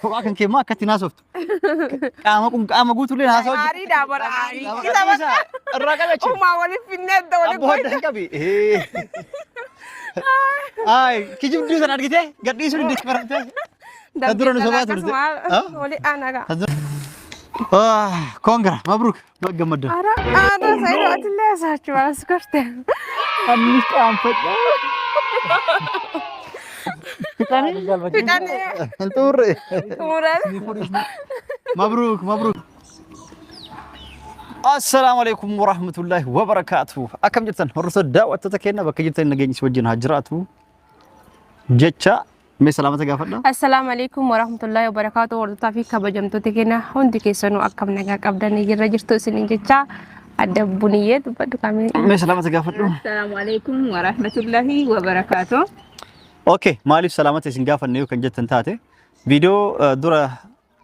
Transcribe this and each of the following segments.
Foqaa kan kee maa akkatti naasoftu? Qaama guutuu illee naasoo. Aarii daabara aarii. Irraa qabachi. Uumaa waliif finnee edda waliif Abboodda qabi. Ay, kijibduu san argitee? Gadhiisuun itti baratee. Tadura nu sobaa turte. Wali anaga. Kongra, mabruk. Gammadda. Ara sayyidu atillee saachu balas korte. Annis qaanfadha. Fitani. Turre. Turan. Mabruk. Assalamu alaikum warahmatullahi wabarakatuh. Akkam jirtan horso daawwattoota keenya bakka jirtan nageenyis wajjin haa jiraatu. Jecha mee salaamata gaafadha. Assalamu alaikum warahmatullahi wabarakatuh. Hordoftoota fi kabajamtoota keenya hundi keessanuu akkam nagaa qabdan jirra jirtu isiniin jecha adda buniyee dubbadhu kaamee. Mee salaamata gaafadhu. Assalamu alaikum warahmatullahi wabarakatuh. Okay, maaliif salaamata isin gaafanne yoo kan jettan taate viidiyoo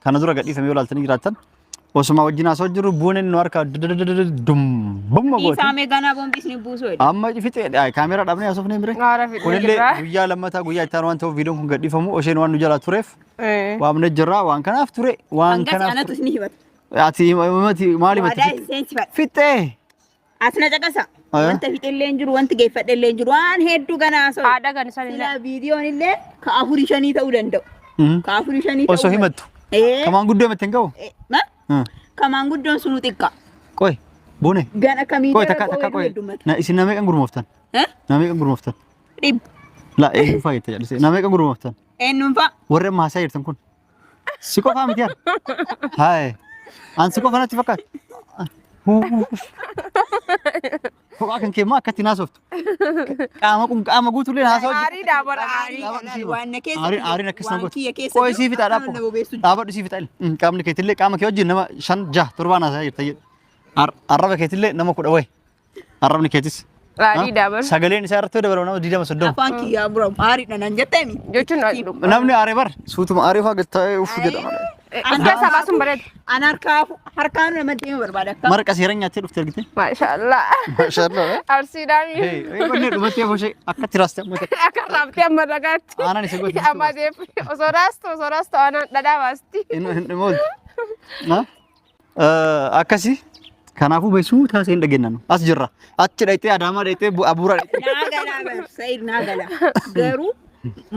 kana dura gadhiifame yoo laaltanii jiraattan osuma wajjin asoo jiru buuneen nu harka bumma goote. Isaame gana bombis ni buusoo. Amma fixe kaameraa dhabnee asofnee mire. Kunillee guyyaa lammataa guyyaa itti waan ta'uuf viidiyoon kun gadhiifamu osheen waan nu jala tureef waamne jirra waan kanaaf ture waan kanaaf. Anatu ni hibat. Ati maali mati fixe. Asna caqasa. Wanta fixellee hin jiru wanti geeffadhellee hin jiru waan hedduu gana asoo. Haadha gan san illee. Viidiyoon illee ka afurii shanii ta'uu danda'u. Ka afurii shanii ta'uu. Osoo himattu. Kamaan guddoo himatte hin ga'u. Kamaan guddoon sunu xiqqa. Qoy buune. Gana kamii. Qoy takka qoy. Na isin namee kan gurmooftan. Namee kan gurmooftan. Dhib. La eenyu faa jette jedhise namee kan gurmooftan. Eenyuun faa. Warra amma haasaa jirtan kun. Si qofaa miti yaa. Haye. An si qofa natti fakkaata. Foqaa kan kee maa akkatti naasoftu? Qaama guutuu illee naasoo. Aarii daabara aarii. Waan keessa. Aariin akkasuma godhu. Qoy sii fixaa dhaabbu. Dhaabadhu sii fixaa. Qaamni keetillee qaama kee wajjin nama 5 6 7 naasaa jirta jedhu. Arraba keetillee nama 10 wayi. Arrabni keetis. Aarii daabara. Sagaleen isaa irratti dabaluu nama 20 Afaan kiyyaa bura aariidha nan jetteemi. Jechuun namni aaree bar suutuma aaree faa galtaa'ee uff jedhama. Anta sabaa sun bareeda. An harkaan nama deemu barbaada. Marqa seera nyaattee dhufte argite. Maashaallah. Maashaallah. Arsiidhaami. Wanni dhumatee foshee akkatti raastee amma ta'e. Akka raaftee amma dhagaatti. Aanaan isa godhu. Amma deebi. Osoo raastu aanaan dhadhaa baasti. Inni moolti. Akkasi. Kanaafuu beeksuu taasee hin dhageenyanu. As jirra. Achi dhayitee Adaamaa dhayitee Abuuraa dhayitee. Naagala Sayyid naagala. Garuu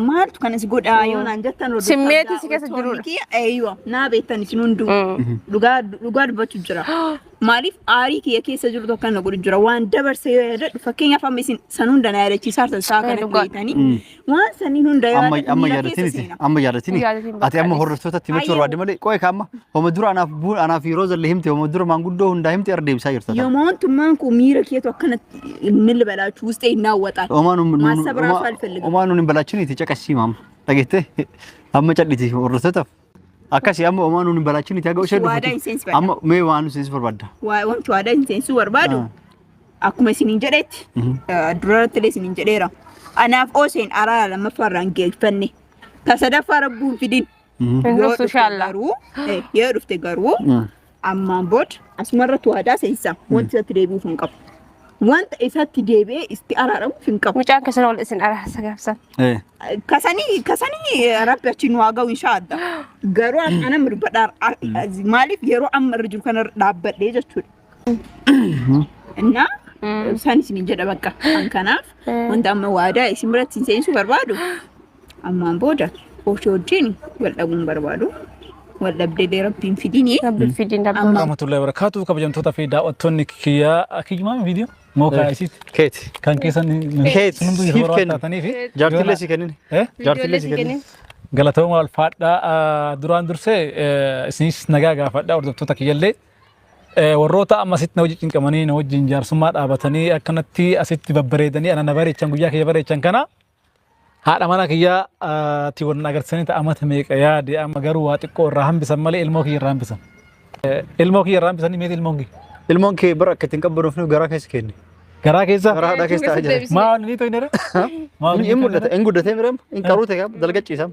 maaltu kanas godhaa yoo naan jettan simmeetii si keessa jirudha. Eeyyoo naa beektan isin hunduu dhugaa dubbachuu jira. Maaliif aarii kiyya keessa jiru tokko kana godhu jira waan dabarse yoo yaadadhu fakkeenyaaf amma isin san hunda na yaadachiisaa jirtan saa kana beektanii waan saniin hunda amma yaadatiniti ati amma hordoftootatti himachuu barbaadde malee qo'ee kaamma homa dura anaaf yeroo zalle himte homa dura maanguddoo hundaa himte irra deebisaa jirta. Yommuu tummaan kun miira keetu akkanatti inni balaachu wuxee hinnaawwataan. Maasabiraa faalfalliga. Omaan nun balaachuuniti caqasii maama dhageettee amma cadhiti hordoftootaf. Akkasi amma omaan nun balaachin itti aga'u sheddu amma mee waan nu seensi barbaadda wanti waadaa hin seensu barbaadu akkuma isiniin jedhetti duratti illee isiniin jedheera anaaf ooseen araara lammaffaarraan geeffanne ta sadaffaa rabbuun fidin yoo dhufte garuu ammaan booda asumarratti waadaa seensa wanti isatti deebi'uuf hin qabu. Wanta isatti deebi'ee itti araaramu hin qabu. Mucaan kasana wal isin araarsa gaafsan. Kasanii rabbi achi nu haa ga'u inshaAllah. Garuu ana mirbadhaar maaliif yeroo amma irra jiru kana dhaabbadhee jechuudha. Innaa isaan isin jedha bakka kanaaf wanta amma waadaa isin biratti hin seensu barbaadu ammaan booda oshoo wajjin wal dhabuun barbaadu. Waldhabdee rabbiin fidini. Rabbiin fidin dabalamu. Rahmatullahi wabarakatuh kabajamtoota fi daawwattoonni kiyyaa kiyyumaan viidiyoo mookaa isitti. Keeti. Kan keessan keeti. Siif kennu. Jaartillee si kennin. Jaartillee si kennin. Galatooma wal faadhaa duraan dursee isinis nagaa gaafadhaa hordoftoota kiyyallee warroota ammasitti na hojii cinqamanii na wajjin jaarsummaa dhaabatanii akkanatti asitti babbareedanii ana na bareechan guyyaa kiyya bareechan kana haadha mana kiyyaa ati waan agarsanii ta'amata meeqa yaade amma garuu waa xiqqoo irraa hambisan malee ilmoo kiyya irraa hambisan. Ilmoo kiyya irraa hambisanii meeti ilmoon kiyya? Ilmoon kee bara akka ittiin qabbanuuf garaa keessa kenni. Garaa keessa? Garaa keessa taa'aa jira. Maal ni ta'u nira? Inni mul'ata. Inni guddatee miram. Inni qaruute gaaf dalgachiisam.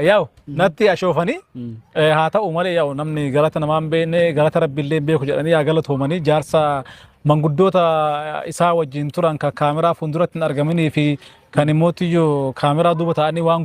Yaa'u natti ashoofanii haa ta'u malee yaa'u namni galata namaan beekne galata rabbiillee beeku jedhanii yaa galatoomanii jaarsa manguddoota isaa wajjin turan ka kaameraa fuulduratti hin argamanii fi kan immoo kaameraa duuba ta'anii waan